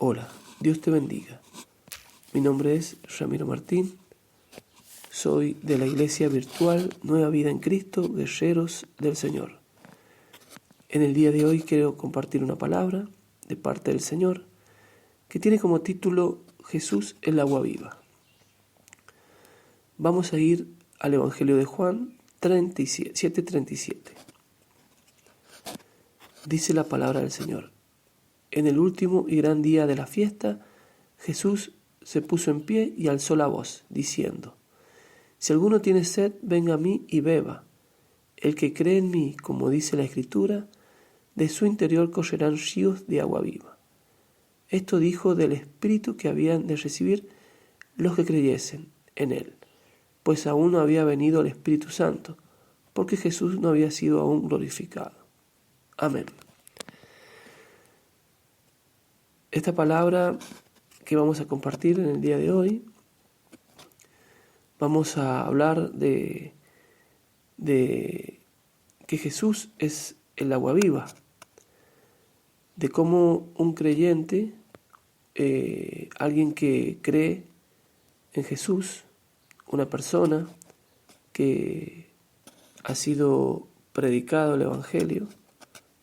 Hola, Dios te bendiga. Mi nombre es Ramiro Martín. Soy de la Iglesia Virtual Nueva Vida en Cristo, Guerreros del Señor. En el día de hoy quiero compartir una palabra de parte del Señor que tiene como título Jesús el agua viva. Vamos a ir al Evangelio de Juan 7:37. Dice la palabra del Señor: en el último y gran día de la fiesta, Jesús se puso en pie y alzó la voz, diciendo: si alguno tiene sed, venga a mí y beba. El que cree en mí, como dice la Escritura, de su interior correrán ríos de agua viva. Esto dijo del Espíritu que habían de recibir los que creyesen en él, pues aún no había venido el Espíritu Santo, porque Jesús no había sido aún glorificado. Amén. Esta palabra que vamos a compartir en el día de hoy, vamos a hablar de que Jesús es el agua viva, de cómo un creyente, alguien que cree en Jesús, una persona que ha sido predicado el Evangelio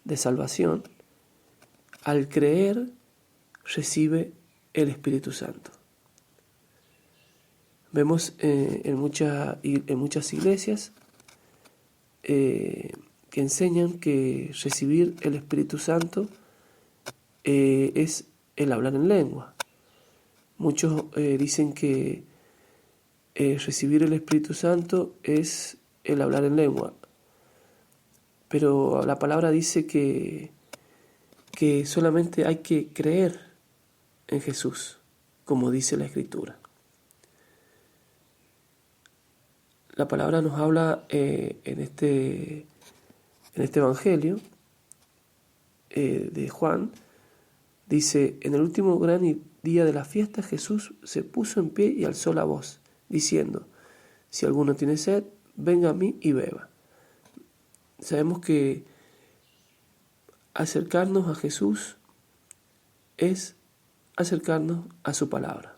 de salvación, al creer recibe el Espíritu Santo. Vemos en muchas iglesias que enseñan que recibir el Espíritu Santo es el hablar en lengua. Muchos dicen que recibir el Espíritu Santo es el hablar en lengua, pero la palabra dice que solamente hay que creer en Jesús, como dice la Escritura. La palabra nos habla en este Evangelio de Juan, dice: en el último gran día de la fiesta, Jesús se puso en pie y alzó la voz, diciendo: si alguno tiene sed, venga a mí y beba. Sabemos que acercarnos a Jesús es acercarnos a su palabra.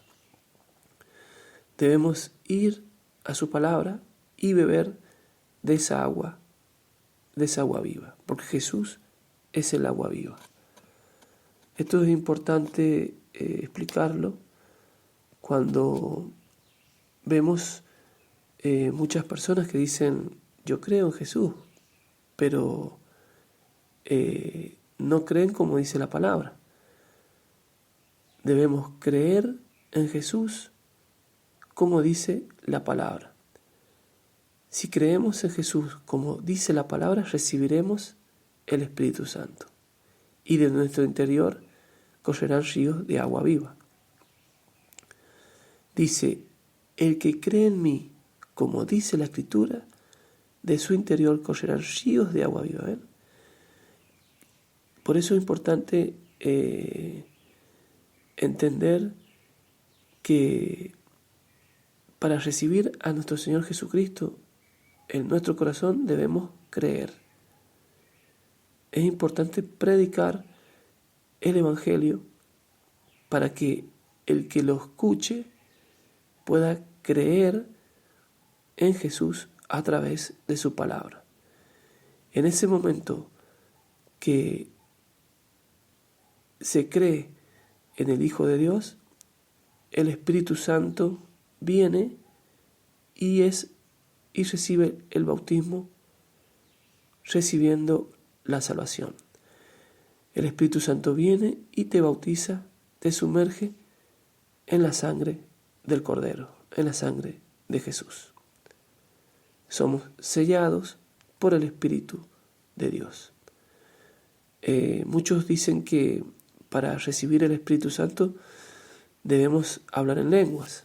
Debemos ir a su palabra y beber de esa agua viva, porque Jesús es el agua viva. Esto es importante explicarlo cuando vemos muchas personas que dicen: yo creo en Jesús, pero no creen como dice la palabra. Debemos creer en Jesús como dice la palabra. Si creemos en Jesús como dice la palabra, recibiremos el Espíritu Santo, y de nuestro interior correrán ríos de agua viva. Dice: el que cree en mí, como dice la Escritura, de su interior correrán ríos de agua viva. ¿Ven? Por eso es importante entender que para recibir a nuestro Señor Jesucristo en nuestro corazón debemos creer. Es importante predicar el Evangelio para que el que lo escuche pueda creer en Jesús a través de su palabra. En ese momento que se cree en el Hijo de Dios, el Espíritu Santo viene y recibe el bautismo, recibiendo la salvación. El Espíritu Santo viene y te bautiza, te sumerge en la sangre del Cordero, en la sangre de Jesús. Somos sellados por el Espíritu de Dios. Muchos dicen que para recibir el Espíritu Santo debemos hablar en lenguas.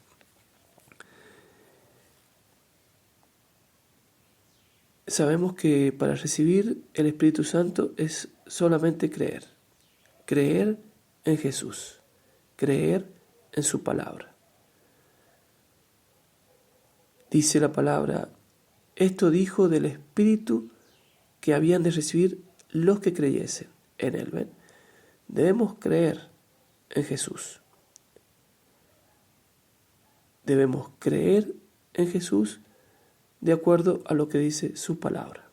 Sabemos que para recibir el Espíritu Santo es solamente creer en Jesús, creer en su palabra. Dice la palabra: esto dijo del Espíritu que habían de recibir los que creyesen en él. ¿Ven? Debemos creer en Jesús. Debemos creer en Jesús de acuerdo a lo que dice su palabra.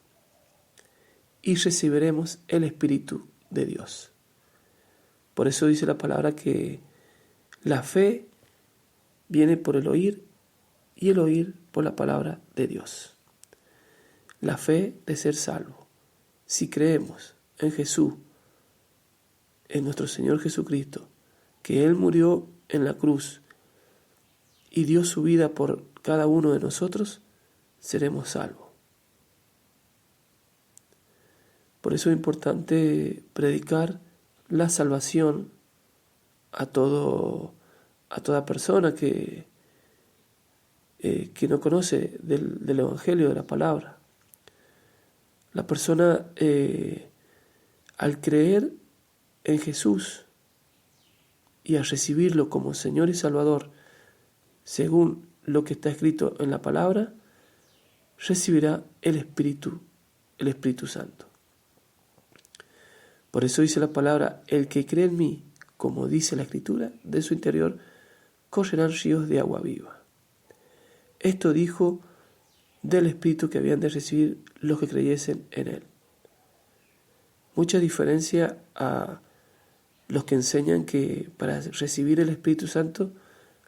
Y recibiremos el Espíritu de Dios. Por eso dice la palabra que la fe viene por el oír y el oír por la palabra de Dios. La fe de ser salvo. Si creemos en Jesús, en nuestro Señor Jesucristo, que Él murió en la cruz y dio su vida por cada uno de nosotros, seremos salvos. Por eso es importante predicar la salvación a toda persona que no conoce del Evangelio, de la palabra. La persona, al creer en Jesús y a recibirlo como Señor y Salvador, según lo que está escrito en la palabra, recibirá el Espíritu Santo. Por eso dice la palabra, el que cree en mí, como dice la Escritura, de su interior correrán ríos de agua viva. Esto dijo del Espíritu que habían de recibir los que creyesen en Él. Mucha diferencia a los que enseñan que para recibir el Espíritu Santo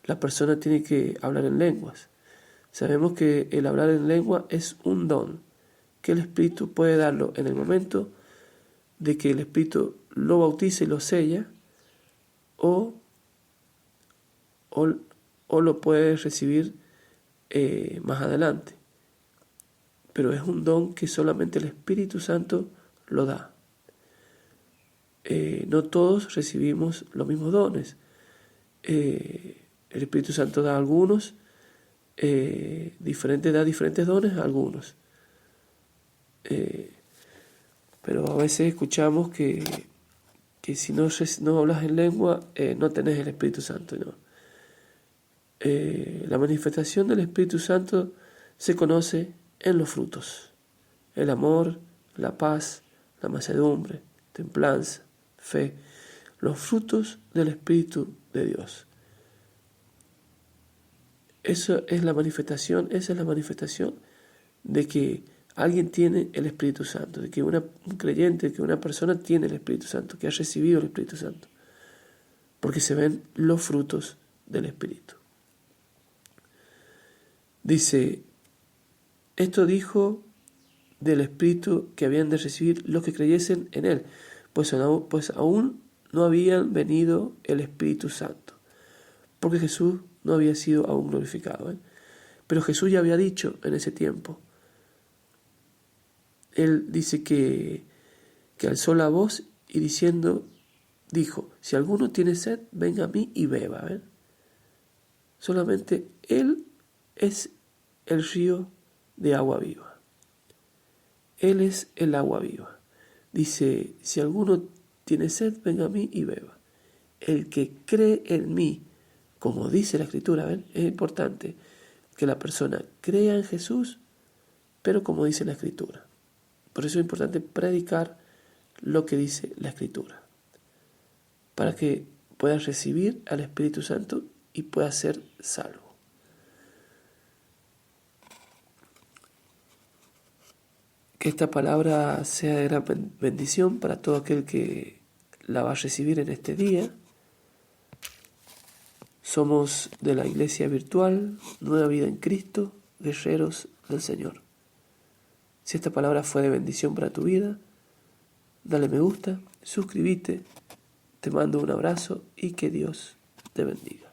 la persona tiene que hablar en lenguas. Sabemos que el hablar en lengua es un don, que el Espíritu puede darlo en el momento de que el Espíritu lo bautice y lo sella, o lo puede recibir más adelante. Pero es un don que solamente el Espíritu Santo lo da. No todos recibimos los mismos dones. El Espíritu Santo da a algunos, da diferentes dones a algunos. Pero a veces escuchamos que si no hablas en lengua, no tenés el Espíritu Santo. ¿No? La manifestación del Espíritu Santo se conoce en los frutos: el amor, la paz, la mansedumbre, templanza, fe, los frutos del Espíritu de Dios. Esa es la manifestación de que alguien tiene el Espíritu Santo, de que un creyente, que una persona tiene el Espíritu Santo, que ha recibido el Espíritu Santo, porque se ven los frutos del Espíritu. Dice, esto dijo del Espíritu que habían de recibir los que creyesen en Él, pues aún no habían venido el Espíritu Santo, porque Jesús no había sido aún glorificado. Pero Jesús ya había dicho en ese tiempo. Él dice que alzó la voz y dijo, si alguno tiene sed, venga a mí y beba. Solamente Él es el río de agua viva. Él es el agua viva. Dice, si alguno tiene sed, venga a mí y beba. El que cree en mí, como dice la Escritura, es importante que la persona crea en Jesús, pero como dice la Escritura. Por eso es importante predicar lo que dice la Escritura, para que puedas recibir al Espíritu Santo y puedas ser salvo. Que esta palabra sea de gran bendición para todo aquel que la va a recibir en este día. Somos de la Iglesia Virtual, Nueva Vida en Cristo, guerreros del Señor. Si esta palabra fue de bendición para tu vida, dale me gusta, suscríbete, te mando un abrazo y que Dios te bendiga.